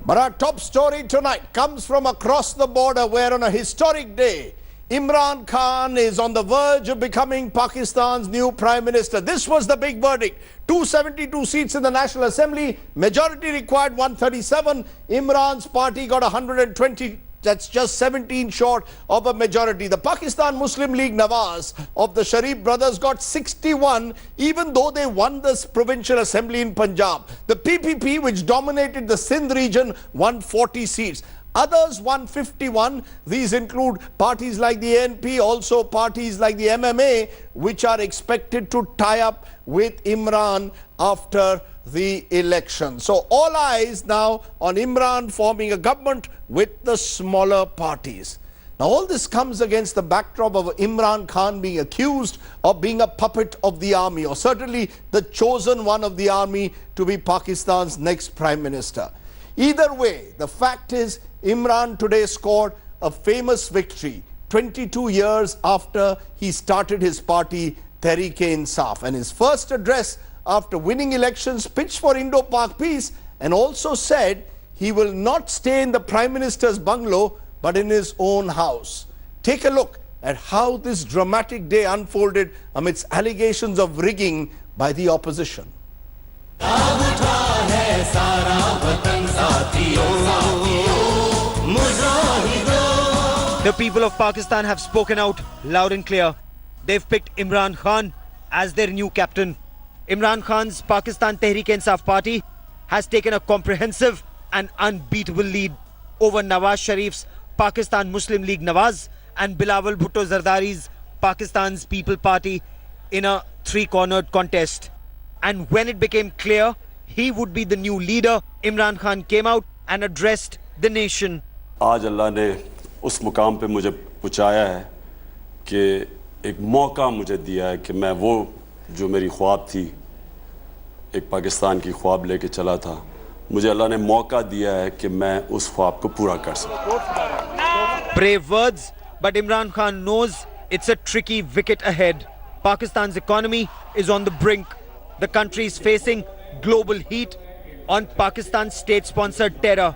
But our top story tonight comes from across the border, where on a historic day, Imran Khan is on the verge of becoming Pakistan's new Prime Minister. This was the big verdict. 272 seats in the National Assembly, majority required 137. Imran's party got 120. That's just 17 short of a majority. The Pakistan Muslim League Nawaz of the Sharif brothers got 61, even though they won this provincial assembly in Punjab. The PPP, which dominated the Sindh region, won 40 seats. Others won 51. These include parties like the ANP, also parties like the MMA, which are expected to tie up with Imran after the election. So all eyes now on Imran forming a government with the smaller parties. Now all this comes against the backdrop of Imran Khan being accused of being a puppet of the army, or certainly the chosen one of the army to be Pakistan's next Prime Minister. Either way, the fact is Imran today scored a famous victory 22 years after he started his party Tehreek-e-Insaaf, and his first address after winning elections pitched for Indo-Pak peace, and also said he will not stay in the Prime Minister's bungalow but in his own house. Take a look at how this dramatic day unfolded amidst allegations of rigging by the opposition. The people of Pakistan have spoken out loud and clear. They've picked Imran Khan as their new captain. Imran Khan's Pakistan Tehreek-e-Insaaf party has taken a comprehensive and unbeatable lead over Nawaz Sharif's Pakistan Muslim League Nawaz and Bilawal Bhutto Zardari's Pakistan's People Party in a three-cornered contest. And when it became clear he would be the new leader, Imran Khan came out and addressed the nation. आज अल्लाह ने उस मुकाम पे मुझे पहुंचाया है कि एक मौका मुझे दिया है कि मैं वो जो मेरी ख्वाब थी, एक पाकिस्तान की ख्वाब लेके चला था, मुझे अल्लाह ने मौका दिया है कि मैं उस ख्वाब को पूरा कर सकूं. Brave words, but Imran Khan knows it's a tricky wicket ahead. Pakistan's economy is on the brink. The country is facing global heat on Pakistan's state-sponsored terror,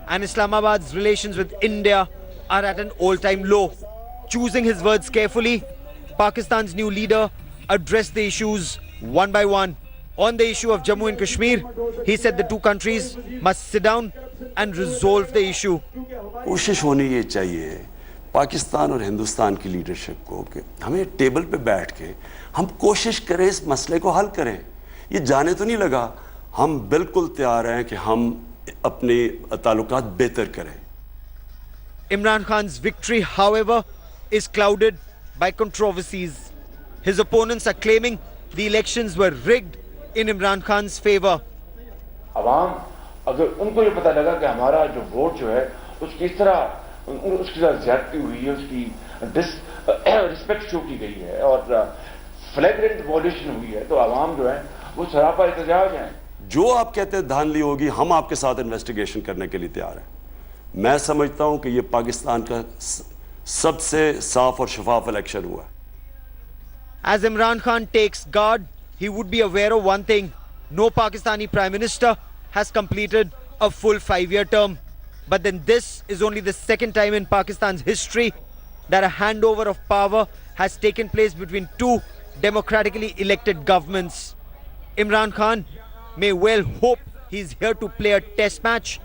and Islamabad's relations with India are at an all-time low. Choosing his words carefully, Pakistan's new leader addressed the issues one by one. On the issue of Jammu and Kashmir, he said the two countries must sit down and resolve the issue. कोशिश होनी ये चाहिए पाकिस्तान और हिंदुस्तान की leadership को कि हमें table पे बैठ के हम कोशिश करें इस मसले को हल करें. ये जाने तो नहीं लगा, हम बिल्कुल तैयार हैं कि हम अपने ताल्लुकात बेहतर करें. Imran Khan's victory, however, is clouded by controversies. His opponents are claiming the elections were rigged in Imran Khan's favor. आवाम अगर उनको ये पता लगा कि हमारा जो वोट जो है उसकी इस तरह उसके साथ ज्यादती हुई है, उसकी डिसरिस्पेक्ट शो की गई है और फ्लैग्रेंट वॉल्यूशन हुई है, तो आवाम जो है वो सरापा एहतजाज हैं. जो आप कहते हैं धांधली होगी, हम आपके साथ इन्वेस्टिगेशन करने के लिए तैयार हैं. मैं समझता हूं कि ये पाकिस्तान का सबसे साफ और शफाफ इलेक्शन हुआ. As Imran Khan takes guard, he would be aware of one thing: no Pakistani Prime Minister has completed a full 5-year term. But then this is only the second time in Pakistan's history that a handover of power has taken place between two democratically elected governments. Imran Khan may well hope he's here to play a test match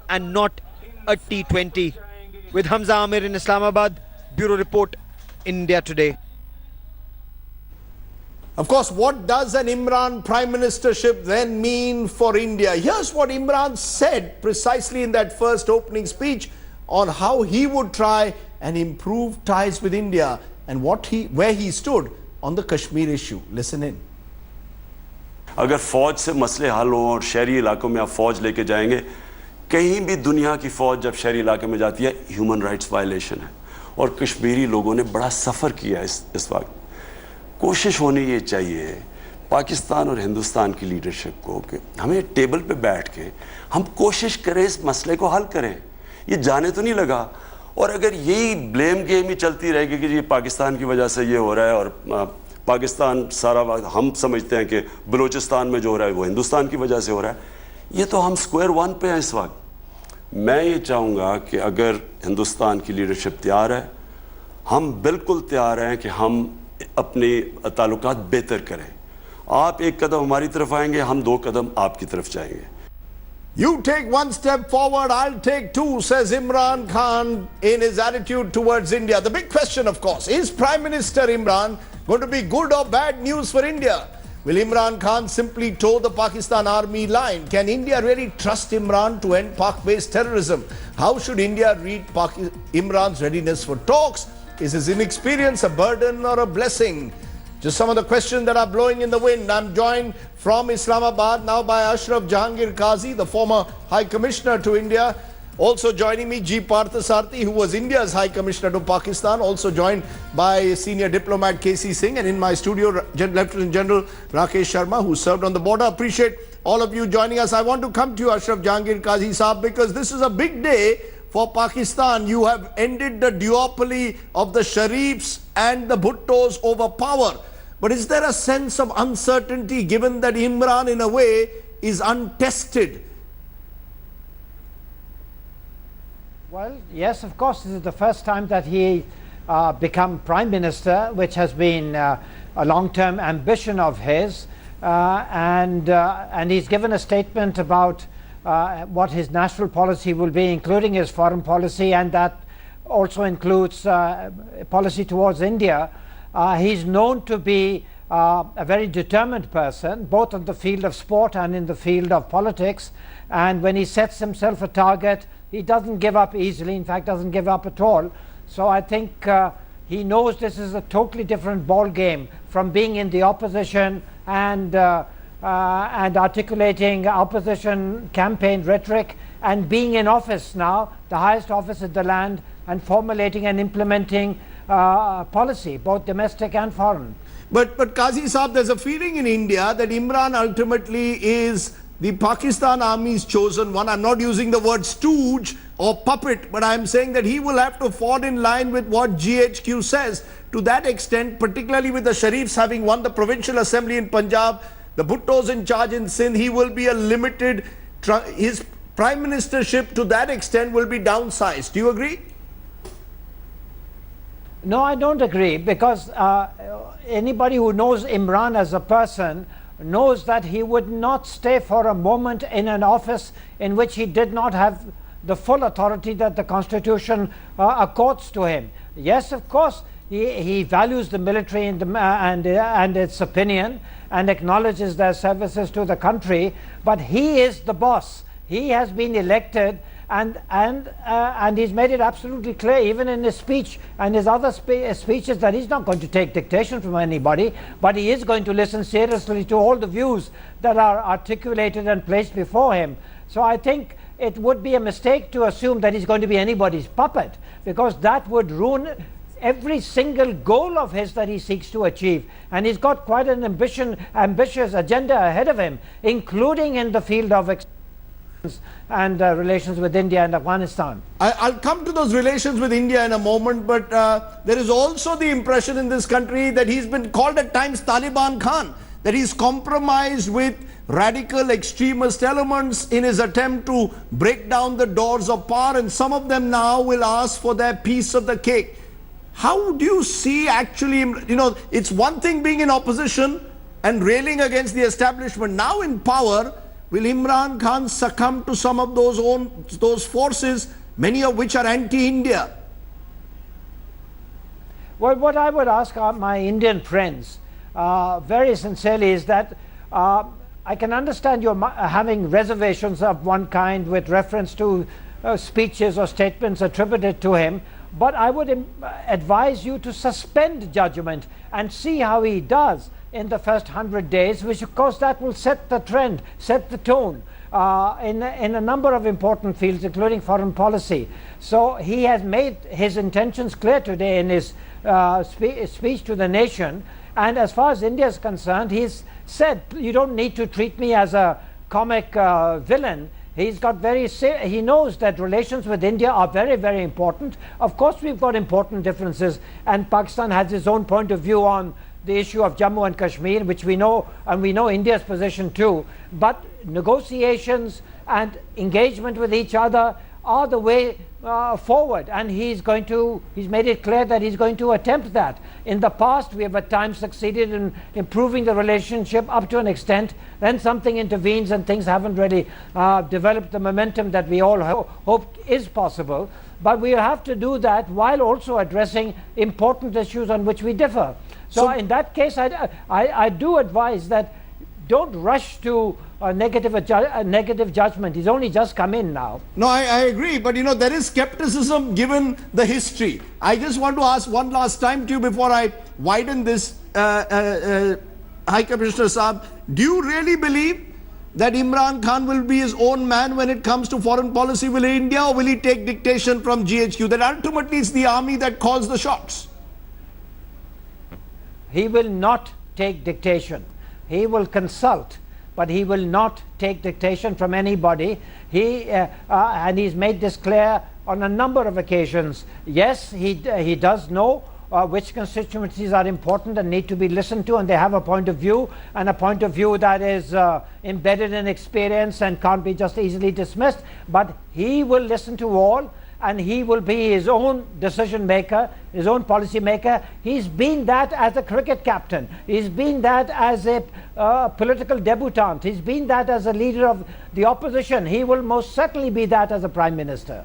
and not a T20. With Hamza Amir in Islamabad, Bureau Report, India Today. Of course, what does an Imran Prime Ministership then mean for India? Here's what Imran said precisely in that first opening speech on how he would try and improve ties with India and where he stood on the Kashmir issue. Listen in. अगर फौज से मसले हल हो और शहरी इलाकों में आप फौज लेके जाएंगे, कहीं भी दुनिया की फौज जब शहरी इलाके में जाती है, ह्यूमन राइट्स वायलेशन है और कश्मीरी लोगों ने बड़ा सफ़र किया इस वक्त. कोशिश होनी ये चाहिए पाकिस्तान और हिंदुस्तान की लीडरशिप को कि हमें टेबल पे बैठ के हम कोशिश करें इस मसले को हल करें. ये जाने तो नहीं लगा, और अगर यही ब्लेम गेम ही चलती रहेगी कि ये पाकिस्तान की वजह से ये हो रहा है और पाकिस्तान सारा वक्त हम समझते हैं कि बलूचिस्तान में जो हो रहा है वो हिंदुस्तान की वजह से हो रहा है, ये तो हम स्क्वायर वन पे हैं इस वक्त. मैं ये चाहूँगा कि अगर हिंदुस्तान की लीडरशिप तैयार है, हम बिल्कुल तैयार हैं कि हम अपने ताल्लुकात बेहतर करें। आप एक कदम हमारी तरफ आएंगे, हम 2 कदम आपकी तरफ जाएंगे। You take one step forward, I'll take 2, says Imran Khan in his attitude towards India. The big question, of course, is Prime Minister Imran going to be good or bad news for India? Will Imran Khan simply toe the Pakistan army line? Can India really trust Imran to end Pak-based terrorism? How should India read Imran's readiness for talks? Is his inexperience a burden or a blessing? Just some of the questions that are blowing in the wind. I'm joined from Islamabad now by Ashraf Jahangir Qazi, the former High Commissioner to India. Also joining me, G. Parthasarthi, who was India's High Commissioner to Pakistan. Also joined by senior diplomat K.C. Singh. And in my studio, Lieutenant General Rakesh Sharma, who served on the border. Appreciate all of you joining us. I want to come to you, Ashraf Jahangir Qazi Saab, because this is a big day for Pakistan. You have ended the duopoly of the Sharifs and the Bhuttos over power. But is there a sense of uncertainty given that Imran in a way is untested? Well, yes, of course, this is the first time that he become Prime Minister, which has been a long-term ambition of his. And he's given a statement about what his national policy will be, including his foreign policy, and that also includes policy towards India. He's known to be a very determined person, both on the field of sport and in the field of politics. And when he sets himself a target, he doesn't give up easily, in fact doesn't give up at all. So I think he knows this is a totally different ball game from being in the opposition and articulating opposition campaign rhetoric, and being in office now, the highest office in the land, and formulating and implementing policy, both domestic and foreign. But Qazi Saab, there's a feeling in India that Imran ultimately is the Pakistan army's chosen one. I'm not using the word stooge or puppet, but I'm saying that he will have to fall in line with what GHQ says. To that extent, particularly with the Sharifs having won the provincial assembly in Punjab, the Bhuttos in charge in Sindh, he will be a limited, his prime ministership to that extent will be downsized. Do you agree? No, I don't agree, because anybody who knows Imran as a person knows that he would not stay for a moment in an office in which he did not have the full authority that the Constitution accords to him. Yes, of course, he values the military and its opinion and acknowledges their services to the country, but he is the boss. He has been elected, and he's made it absolutely clear, even in his speech and his other speeches, that he's not going to take dictation from anybody, but he is going to listen seriously to all the views that are articulated and placed before him. So I think it would be a mistake to assume that he's going to be anybody's puppet, because that would ruin every single goal of his that he seeks to achieve. And he's got quite an ambitious agenda ahead of him, including in the field of and relations with India and Afghanistan. I'll come to those relations with India in a moment, but there is also the impression in this country that he's been called at times Taliban Khan, that he's compromised with radical extremist elements in his attempt to break down the doors of power, and some of them now will ask for their piece of the cake. How do you see actually, it's one thing being in opposition and railing against the establishment. Now in power, will Imran Khan succumb to some of those forces, many of which are anti-India? Well, what I would ask my Indian friends very sincerely is that I can understand your having reservations of one kind with reference to speeches or statements attributed to him, but I would advise you to suspend judgment and see how he does in the first 100 days, which of course that will set the trend, set the tone in a number of important fields, including foreign policy. So he has made his intentions clear today in his speech to the nation, and as far as India is concerned, he's said, you don't need to treat me as a comic villain. He knows that relations with India are very, very important. Of course, we've got important differences, and Pakistan has its own point of view on the issue of Jammu and Kashmir, which we know, and we know India's position too. But negotiations and engagement with each other are the way forward, and he's made it clear that he's going to attempt that. In the past, we have at times succeeded in improving the relationship up to an extent, then something intervenes and things haven't really developed the momentum that we all hoped is possible. But we have to do that while also addressing important issues on which we differ. So in that case, I do advise that don't rush to a negative judgment. He's only just come in now. No, I agree, but you know, there is skepticism given the history. I just want to ask one last time to you before I widen this, High Commissioner Saab, do you really believe that Imran Khan will be his own man when it comes to foreign policy with India, or will he take dictation from GHQ? That ultimately it's the army that calls the shots. He will not take dictation. He will consult, but he will not take dictation from anybody. And he's made this clear on a number of occasions. Yes, he does know which constituencies are important and need to be listened to, and they have a point of view, and a point of view that is embedded in experience and can't be just easily dismissed. But he will listen to all, and he will be his own decision maker, his own policy maker. He's been that as a cricket captain. He's been that as a political debutant. He's been that as a leader of the opposition. He will most certainly be that as a Prime Minister.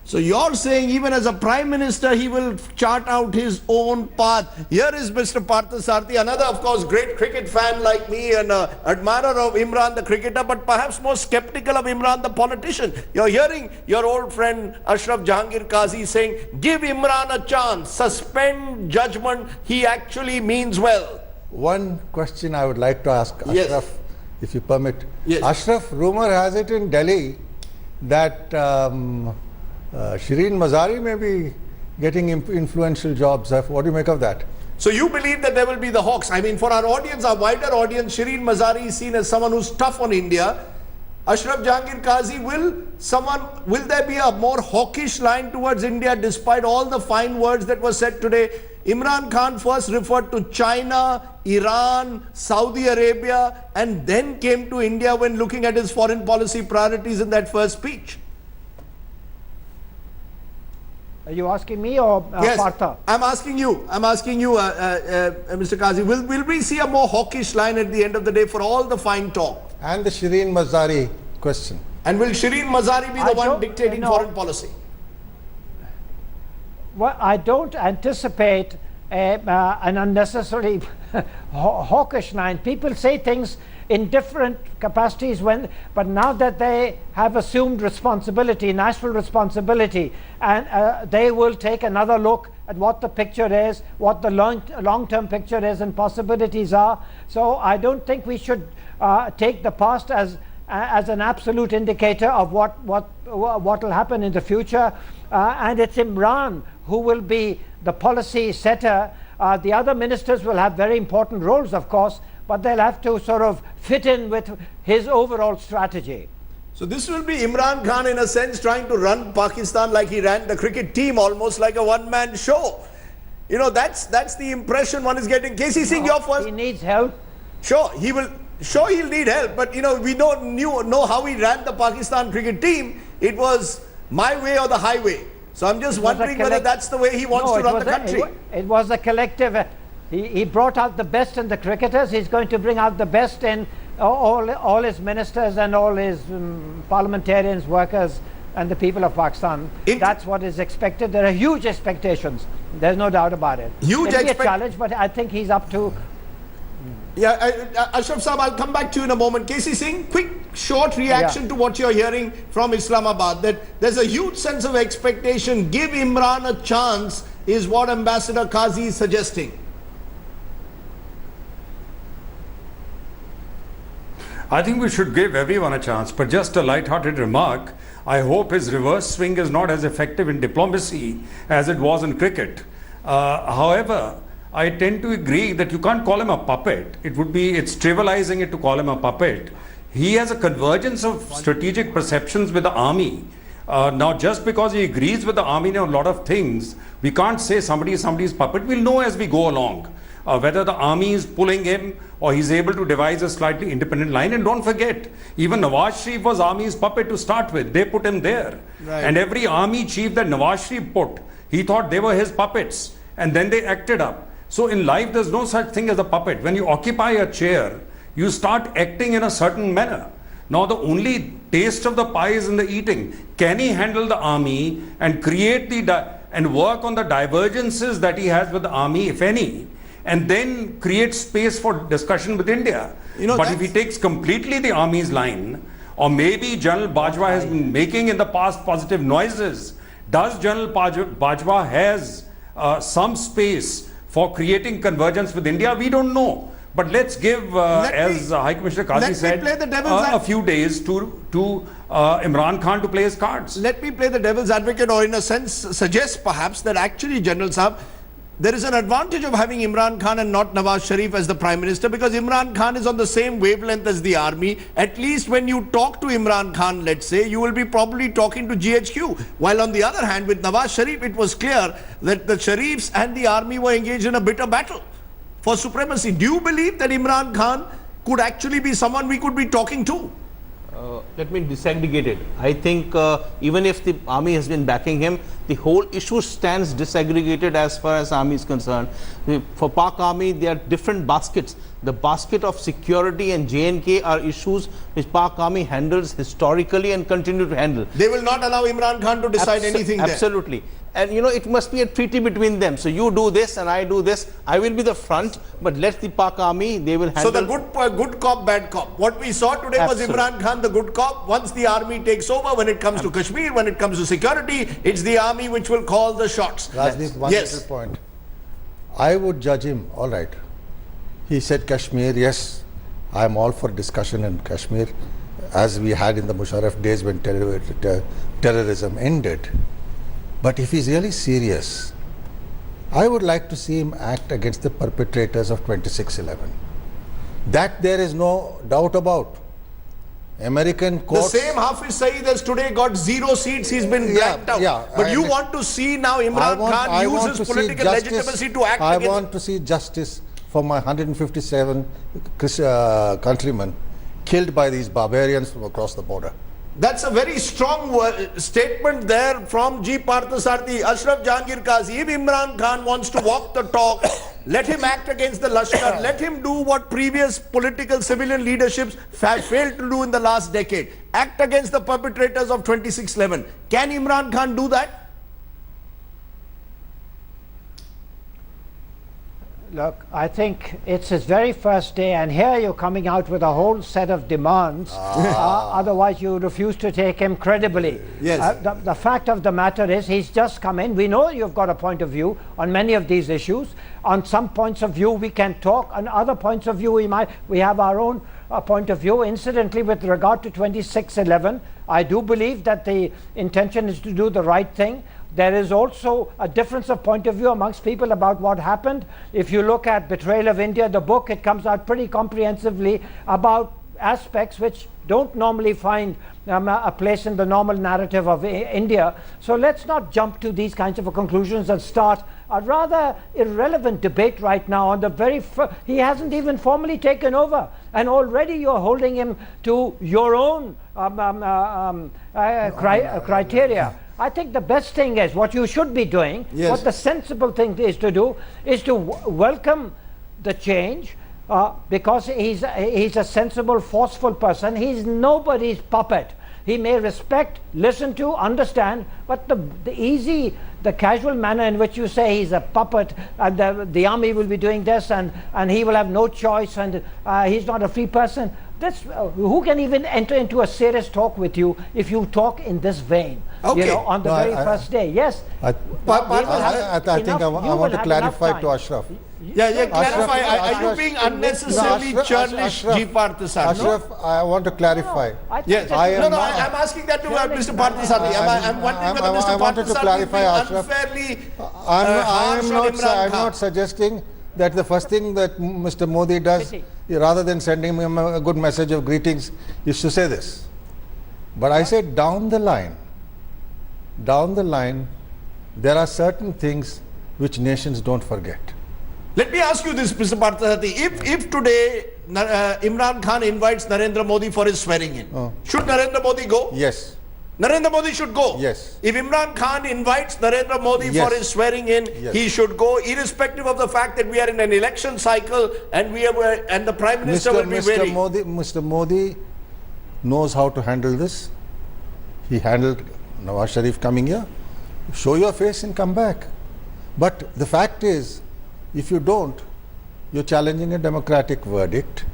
So you're saying even as a Prime Minister, he will chart out his own path. Here is Mr. Parthasarathy, another, of course, great cricket fan like me and admirer of Imran the cricketer, but perhaps more skeptical of Imran the politician. You're hearing your old friend Ashraf Jahangir Qazi saying, give Imran a chance, suspend judgment, he actually means well. One question I would like to ask Ashraf, Yes. if you permit. Yes. Ashraf, rumor has it in Delhi that Shireen Mazari may be getting influential jobs. What do you make of that? So you believe that there will be the hawks. I mean, for our audience, our wider audience, Shireen Mazari is seen as someone who's tough on India. Ashraf Jahangir Qazi, will there be a more hawkish line towards India despite all the fine words that were said today? Imran Khan first referred to China, Iran, Saudi Arabia, and then came to India when looking at his foreign policy priorities in that first speech. Are you asking me or Yes, Partha? I'm asking you, Mr. Qazi, will we see a more hawkish line at the end of the day for all the fine talk? And the Shireen Mazari question. And will Shireen Mazari be the one dictating foreign policy? Well, I don't anticipate an unnecessarily hawkish line. People say things in different capacities but now that they have assumed responsibility, national responsibility, and they will take another look at what the picture is, what the long-term picture is and possibilities are. So I don't think we should take the past as an absolute indicator of what will happen in the future. And it's Imran who will be the policy setter. The other ministers will have very important roles, of course, but they'll have to sort of fit in with his overall strategy. So this will be Imran Khan in a sense trying to run Pakistan like he ran the cricket team, almost like a one-man show. You know, that's the impression one is getting. KC Singh, your first... He needs help. Sure, he'll need help, but you know, we know how he ran the Pakistan cricket team. It was my way or the highway. So I'm just wondering whether that's the way he wants to run the country. It was a collective. He brought out the best in the cricketers. He's going to bring out the best in all his ministers and all his parliamentarians, workers, and the people of Pakistan. That's what is expected. There are huge expectations. There's no doubt about it. It'll be a challenge, but I think he's up to. Yeah, Ashraf Saab, I'll come back to you in a moment. KC Singh, quick, short reaction to what you're hearing from Islamabad, that there's a huge sense of expectation. Give Imran a chance is what Ambassador Qazi is suggesting. I think we should give everyone a chance, but just a light-hearted remark, I hope his reverse swing is not as effective in diplomacy as it was in cricket. However, I tend to agree that you can't call him a puppet. It's trivializing it to call him a puppet. He has a convergence of strategic perceptions with the army. Now, just because he agrees with the army in a lot of things, we can't say somebody is somebody's puppet. We'll know as we go along whether the army is pulling him or he's able to devise a slightly independent line. And don't forget, even Nawaz Sharif was army's puppet to start with. They put him there. Right. And every army chief that Nawaz Sharif put, he thought they were his puppets. And then they acted up. So in life, there's no such thing as a puppet. When you occupy a chair, you start acting in a certain manner. Now the only taste of the pie is in the eating. Can he handle the army and create and work on the divergences that he has with the army, if any, and then create space for discussion with India? But if he takes completely the army's line, or maybe General Bajwa has been making in the past positive noises, does General Bajwa has some space for creating convergence with India? We don't know. But let's give, as High Commissioner Qazi said, a few days to Imran Khan to play his cards. Let me play the devil's advocate, or in a sense suggest perhaps that actually, General Saab, there is an advantage of having Imran Khan and not Nawaz Sharif as the Prime Minister, because Imran Khan is on the same wavelength as the army. At least when you talk to Imran Khan, let's say, you will be probably talking to GHQ. While on the other hand, with Nawaz Sharif, it was clear that the Sharifs and the army were engaged in a bitter battle for supremacy. Do you believe that Imran Khan could actually be someone we could be talking to? Let me disaggregate it. I think even if the army has been backing him, the whole issue stands disaggregated as far as army is concerned. For Pak army, there are different baskets. The basket of security and J&K are issues which Pak army handles historically and continue to handle. They will not allow Imran Khan to decide anything there. Absolutely. And you know, it must be a treaty between them. So you do this and I do this. I will be the front, but let the Pak army, they will handle. So the good cop, bad cop. What we saw today was Imran Khan, the good cop. Once the army takes over, when it comes to Kashmir, when it comes to security, it's the army which will call the shots. Rajdeep, one little point. I would judge him, all right. He said Kashmir, yes, I am all for discussion in Kashmir, as we had in the Musharraf days when terrorism ended. But if he's really serious, I would like to see him act against the perpetrators of 26/11. That there is no doubt about. American courts... The same Hafiz Saeed has today got 0 seats, he's been blacked out. But you want to see now Imran Khan use his political legitimacy to act against... I want to see justice for my 157 countrymen killed by these barbarians from across the border. That's a very strong statement there from G. Parthasarathi. Ashraf Jahangir Qazi, if Imran Khan wants to walk the talk, let him act against the Lashkar, let him do what previous political civilian leaderships have failed to do in the last decade. Act against the perpetrators of 26/11. Can Imran Khan do that? Look, I think it's his very first day, and here you're coming out with a whole set of demands. Otherwise, you refuse to take him credibly. Yes. The fact of the matter is, he's just come in. We know you've got a point of view on many of these issues. On some points of view, we can talk. On other points of view, we have our own point of view. Incidentally, with regard to 26/11, I do believe that the intention is to do the right thing. There is also a difference of point of view amongst people about what happened. If you look at Betrayal of India, the book, it comes out pretty comprehensively about aspects which don't normally find a place in the normal narrative of India. So let's not jump to these kinds of conclusions and start a rather irrelevant debate right now on the very he hasn't even formally taken over, and already you're holding him to your own criteria. I think the best thing is, what you should be doing, what the sensible thing is to do, is to welcome the change, because he's a sensible, forceful person. He's nobody's puppet. He may respect, listen to, understand, but the casual manner in which you say he's a puppet and the army will be doing this and he will have no choice and he's not a free person, who can even enter into a serious talk with you if you talk in this vein? Okay. You know, on the first day. Yes. I think I want to clarify to Ashraf. Clarify. Are you being unnecessarily churlish, G. Parthasarathi? Ashraf, I want to clarify. Yes. I'm asking that to Mr. Parthasarathi. I'm wondering whether Mr. Parthasarathi is unfairly I'm not suggesting that the first thing that Mr. Modi does, rather than sending him a good message of greetings, is to say this. But I said down the line, there are certain things which nations don't forget. Let me ask you this, Mr. Parthasarathy. If today Imran Khan invites Narendra Modi for his swearing in, should Narendra Modi go? Yes. Narendra Modi should go. Yes. If Imran Khan invites Narendra Modi Yes. for his swearing in, Yes. he should go, irrespective of the fact that we are in an election cycle and and the Prime Minister will be wary. Mr. Modi knows how to handle this. He handled Nawaz Sharif coming here. Show your face and come back. But the fact is, if you don't, you're challenging a democratic verdict.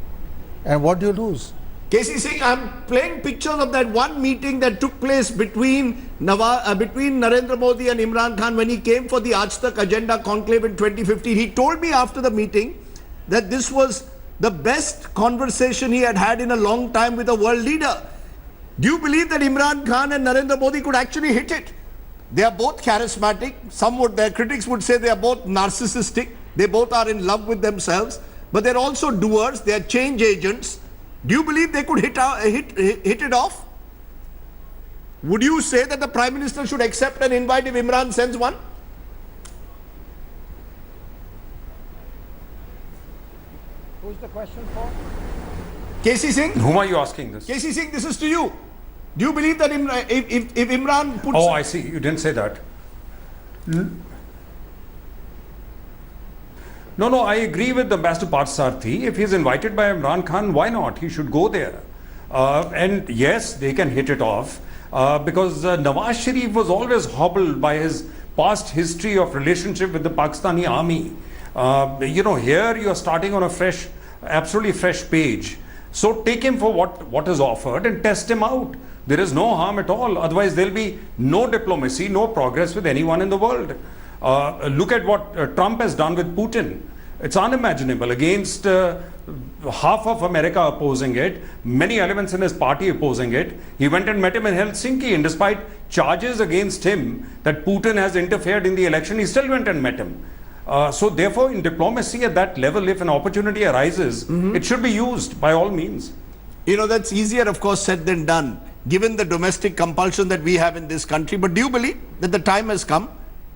And what do you lose? KC Singh, I'm playing pictures of that one meeting that took place between Narendra Modi and Imran Khan when he came for the Aaj Tak Agenda Conclave in 2015. He told me after the meeting that this was the best conversation he had had in a long time with a world leader. Do you believe that Imran Khan and Narendra Modi could actually hit it? They are both charismatic. Their critics would say they are both narcissistic. They both are in love with themselves. But they're also doers. They are change agents. Do you believe they could hit it off? Would you say that the Prime Minister should accept an invite if Imran sends one? Who's the question for? KC Singh? Whom are you asking this? KC Singh, this is to you. Do you believe that if Imran puts... Oh, I see. You didn't say that. No, I agree with Ambassador Parthasarathy. If he's invited by Imran Khan, why not? He should go there. And yes, they can hit it off because Nawaz Sharif was always hobbled by his past history of relationship with the Pakistani army. Here you're starting on a absolutely fresh page. So take him for what is offered and test him out. There is no harm at all. Otherwise, there'll be no diplomacy, no progress with anyone in the world. Look at what Trump has done with Putin. It's unimaginable. Against half of America opposing it, many elements in his party opposing it. He went and met him in Helsinki, and despite charges against him that Putin has interfered in the election, he still went and met him. So therefore, in diplomacy at that level, if an opportunity arises, it should be used by all means. That's easier, of course, said than done, given the domestic compulsion that we have in this country. But do you believe that the time has come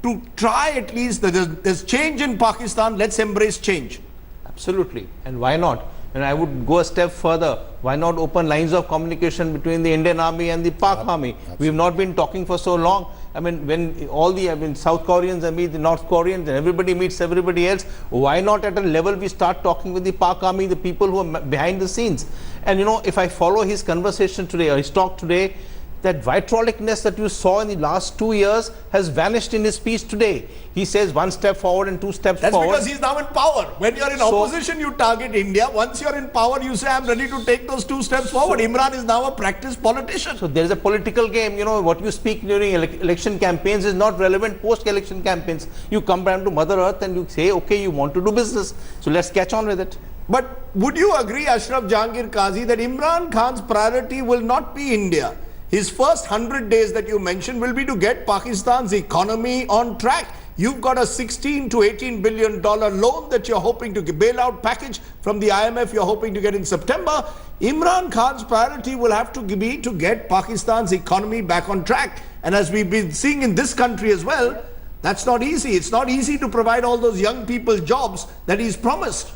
to try at least, there's change in Pakistan, let's embrace change? Absolutely. And why not? And I would go a step further. Why not open lines of communication between the Indian army and the Pak army? Absolutely. We've not been talking for so long. I mean, when South Koreans meet the North Koreans and everybody meets everybody else, why not at a level we start talking with the Pak army, the people who are behind the scenes? And if I follow his conversation today or his talk today, that vitriolic-ness that you saw in the last 2 years has vanished in his speech today. He says one step forward and two steps forward. That's because he's now in power. When you're in opposition, you target India. Once you're in power, you say, I'm ready to take those 2 steps forward. Imran is now a practiced politician. So there is a political game. What you speak during election campaigns is not relevant post-election campaigns. You come down to Mother Earth and you say, okay, you want to do business. So let's catch on with it. But would you agree, Ashraf Jahangir Qazi, that Imran Khan's priority will not be India? His first 100 days that you mentioned will be to get Pakistan's economy on track. You've got a 16 to 18 billion dollar loan that you're hoping to get, bailout package from the IMF you're hoping to get in September. Imran Khan's priority will have to be to get Pakistan's economy back on track. And as we've been seeing in this country as well, that's not easy. It's not easy to provide all those young people jobs that he's promised.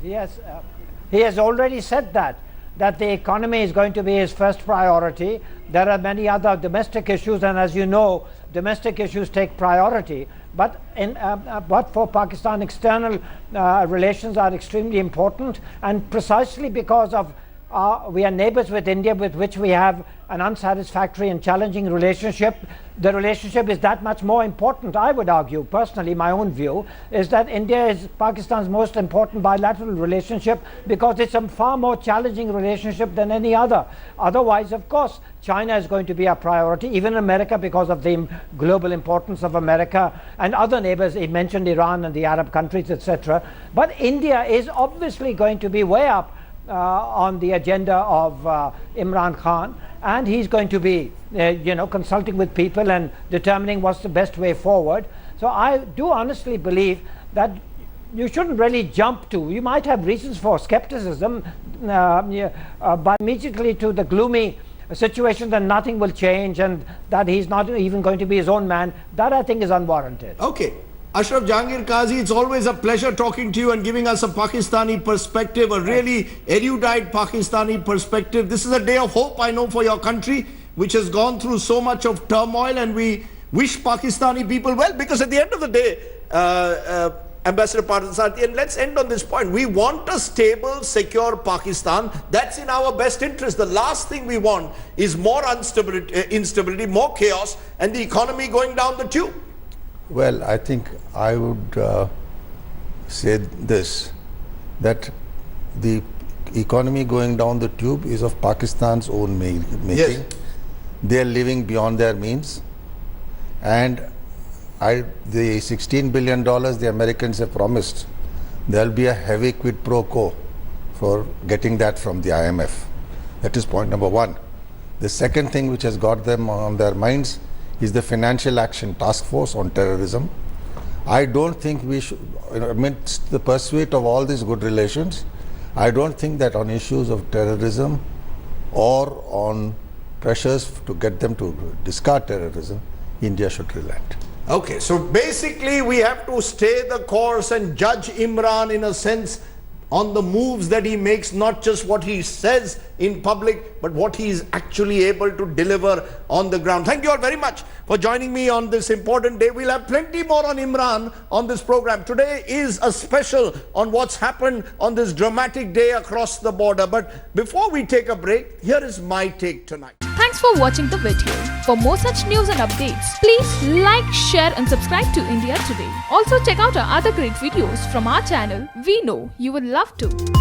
Yes, he has already said that the economy is going to be his first priority. There are many other domestic issues, and as you know, domestic issues take priority. But for Pakistan, external relations are extremely important, and precisely because of we are neighbors with India, with which we have an unsatisfactory and challenging relationship. The relationship is that much more important. I would argue, personally, my own view is that India is Pakistan's most important bilateral relationship because it's a far more challenging relationship than any other. Otherwise, of course, China is going to be a priority, even America, because of the global importance of America and other neighbors. He mentioned Iran and the Arab countries, etc. But India is obviously going to be way up on the agenda of Imran Khan, and he's going to be consulting with people and determining what's the best way forward. So I do honestly believe that you shouldn't really jump to, you might have reasons for skepticism, but immediately to the gloomy situation that nothing will change and that he's not even going to be his own man, that I think is unwarranted. Okay. Ashraf Jahangir Qazi, it's always a pleasure talking to you and giving us a Pakistani perspective, a really erudite Pakistani perspective. This is a day of hope, I know, for your country, which has gone through so much of turmoil, and we wish Pakistani people well, because at the end of the day, Ambassador Parthasarathi, and let's end on this point. We want a stable, secure Pakistan. That's in our best interest. The last thing we want is more instability, more chaos, and the economy going down the tube. Well, I think I would say this, that the economy going down the tube is of Pakistan's own making. Yes. They are living beyond their means, and the $16 billion the Americans have promised, there will be a heavy quid pro quo for getting that from the IMF. That is point number one. The second thing which has got them on their minds is the Financial Action Task Force on Terrorism. I don't think we should, amidst the pursuit of all these good relations, I don't think that on issues of terrorism or on pressures to get them to discard terrorism, India should relent. Okay, so basically we have to stay the course and judge Imran in a sense on the moves that he makes, not just what he says in public, but what he is actually able to deliver on the ground. Thank you all very much for joining me on this important day. We'll have plenty more on Imran on this program. Today is a special on what's happened on this dramatic day across the border. But before we take a break, here is my take tonight. Thanks for watching the video. For more such news and updates, please like, share and subscribe to India Today. Also check out our other great videos from our channel. We know you will love to.